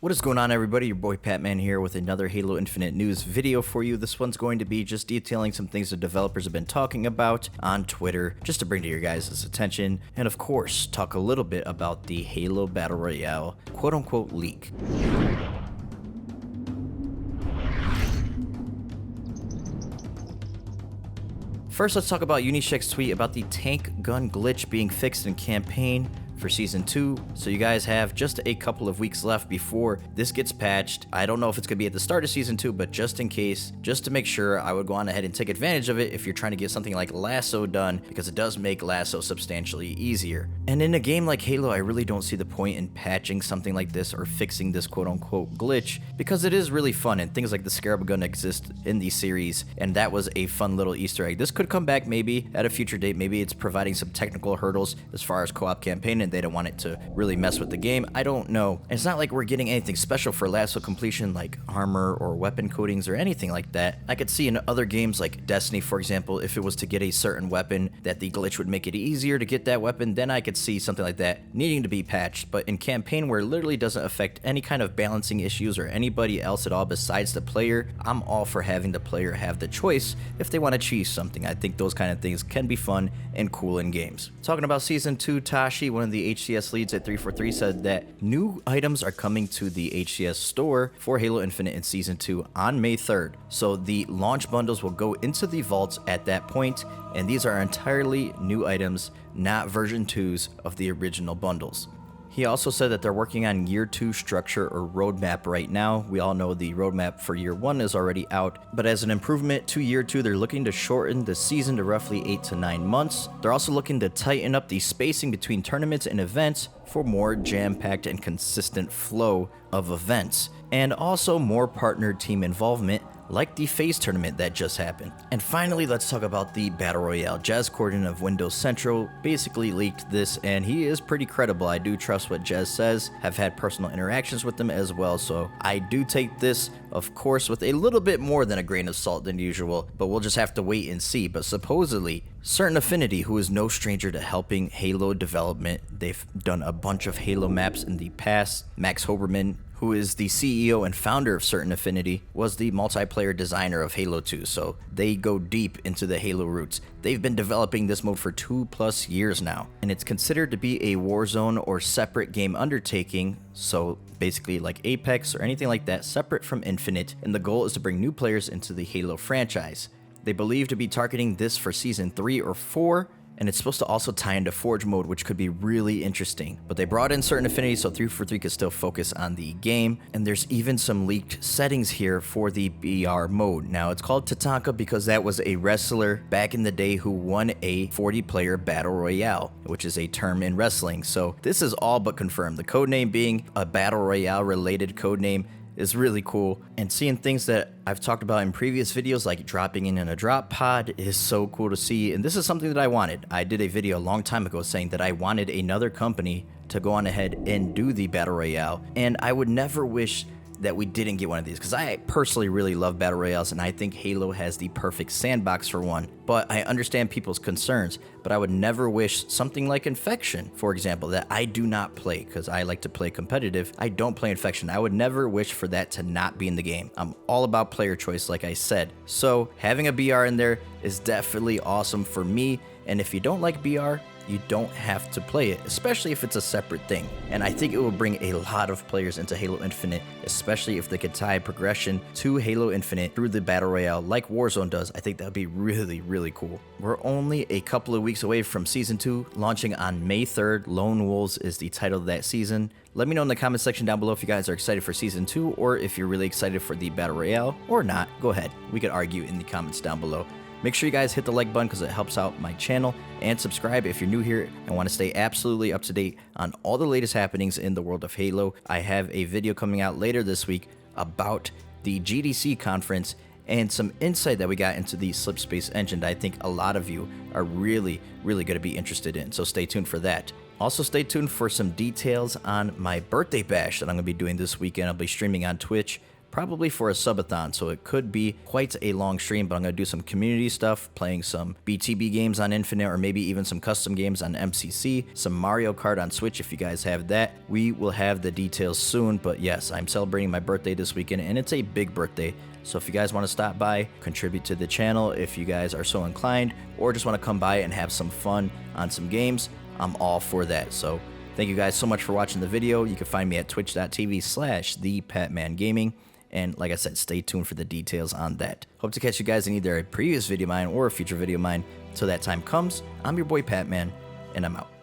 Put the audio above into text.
What is going on, everybody? Your boy Patman here with another Halo Infinite news video for you. This one's going to be just detailing some things the developers have been talking about on Twitter, just to bring to your guys' attention, and of course, talk a little bit about the Halo Battle Royale quote-unquote leak. First, let's talk about Unisheck's tweet about the tank gun glitch being fixed in campaign for Season 2, so you guys have just a couple of weeks left before this gets patched. I don't know if it's going to be at the start of Season 2, but just in case, just to make sure, I would go on ahead and take advantage of it if you're trying to get something like Lasso done, because it does make Lasso substantially easier. And in a game like Halo, I really don't see the point in patching something like this or fixing this quote-unquote glitch, because it is really fun, and things like the Scarab gun exist in the series, and that was a fun little Easter egg. This could come back maybe at a future date. Maybe it's providing some technical hurdles as far as co-op campaign, and they don't want it to really mess with the game. I don't know. It's not like we're getting anything special for Lasso completion like armor or weapon coatings or anything like that. I could see in other games like Destiny, for example, if it was to get a certain weapon that the glitch would make it easier to get that weapon, then I could see something like that needing to be patched. But in campaign, where it literally doesn't affect any kind of balancing issues or anybody else at all besides the player, I'm all for having the player have the choice if they want to choose something. I think those kind of things can be fun and cool in games. Talking about Season 2, Tashi, one of the HCS leads at 343, said that new items are coming to the HCS store for Halo Infinite in Season 2 on May 3rd. So the launch bundles will go into the vaults at that point, and these are entirely new items, not version 2s of the original bundles. He also said that they're working on Year 2 structure or roadmap right now. We all know the roadmap for Year 1 is already out, but as an improvement to Year 2, they're looking to shorten the season to roughly 8 to 9 months. They're also looking to tighten up the spacing between tournaments and events for more jam-packed and consistent flow of events, and also more partner team involvement, like the FaZe tournament that just happened. And finally, let's talk about the Battle Royale. Jez Corden of Windows Central basically leaked this, and he is pretty credible. I do trust what Jez says. Have had personal interactions with him as well, so I do take this, of course, with a little bit more than a grain of salt than usual, but we'll just have to wait and see. But supposedly, Certain Affinity, who is no stranger to helping Halo development, they've done a bunch of Halo maps in the past. Max Hoberman, who is the CEO and founder of Certain Affinity, was the multiplayer designer of Halo 2, so they go deep into the Halo roots. They've been developing this mode for 2+ years now, and it's considered to be a Warzone or separate game undertaking, so basically like Apex or anything like that, separate from Infinite, and the goal is to bring new players into the Halo franchise. They believe to be targeting this for Season 3 or 4, and it's supposed to also tie into Forge mode, which could be really interesting. But they brought in Certain Affinity so 343 could still focus on the game, and there's even some leaked settings here for the BR mode. Now, it's called Tatanka because that was a wrestler back in the day who won a 40-player Battle Royale, which is a term in wrestling. So this is all but confirmed. The codename being a Battle Royale-related codename is really cool, and seeing things that I've talked about in previous videos like dropping in a drop pod is so cool to see, and this is something that I wanted. I did a video a long time ago saying that I wanted another company to go on ahead and do the Battle Royale, and I would never wish that we didn't get one of these, because I personally really love Battle Royales, and I think Halo has the perfect sandbox for one. But I understand people's concerns, but I would never wish something like Infection, for example, that I do not play, because I like to play competitive. I don't play Infection. I would never wish for that to not be in the game. I'm all about player choice, like I said. So having a BR in there is definitely awesome for me, and if you don't like BR, you don't have to play it, especially if it's a separate thing. And I think it will bring a lot of players into Halo Infinite, especially if they could tie progression to Halo Infinite through the Battle Royale like Warzone does. I think that would be really, really cool. We're only a couple of weeks away from Season 2 launching on May 3rd. Lone Wolves is the title of that season. Let me know in the comment section down below if you guys are excited for Season 2 or if you're really excited for the Battle Royale or not. Go ahead. We could argue in the comments down below. Make sure you guys hit the like button because it helps out my channel, and subscribe if you're new here and want to stay absolutely up to date on all the latest happenings in the world of Halo. I have a video coming out later this week about the GDC conference and some insight that we got into the Slipspace engine that I think a lot of you are really, really going to be interested in, so stay tuned for that. Also, stay tuned for some details on my birthday bash that I'm going to be doing this weekend. I'll be streaming on Twitch, probably for a subathon, so it could be quite a long stream, but I'm going to do some community stuff, playing some BTB games on Infinite, or maybe even some custom games on MCC, some Mario Kart on Switch if you guys have that. We will have the details soon, but yes, I'm celebrating my birthday this weekend, and it's a big birthday. So if you guys want to stop by, contribute to the channel if you guys are so inclined, or just want to come by and have some fun on some games, I'm all for that. So thank you guys so much for watching the video. You can find me at twitch.tv/thepatmangaming. And like I said, stay tuned for the details on that. Hope to catch you guys in either a previous video of mine or a future video of mine. Until that time comes, I'm your boy Patman, and I'm out.